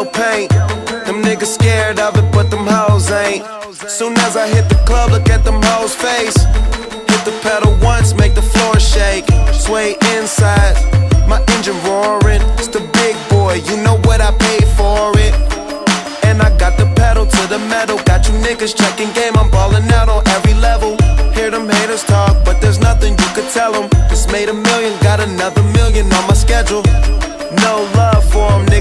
paint. Them niggas scared of it, but them hoes ain't. Soon as I hit the club, look at them hoes' face. Hit the pedal once, make the floor shake. Sway inside, my engine roaring. It's the big boy, you know what I paid for it. And I got the pedal to the metal. Got you niggas checking game, I'm ballin' out on every level. Hear them haters talk, but there's nothing you could tell them. Just made $1 million, got another million on my schedule. No love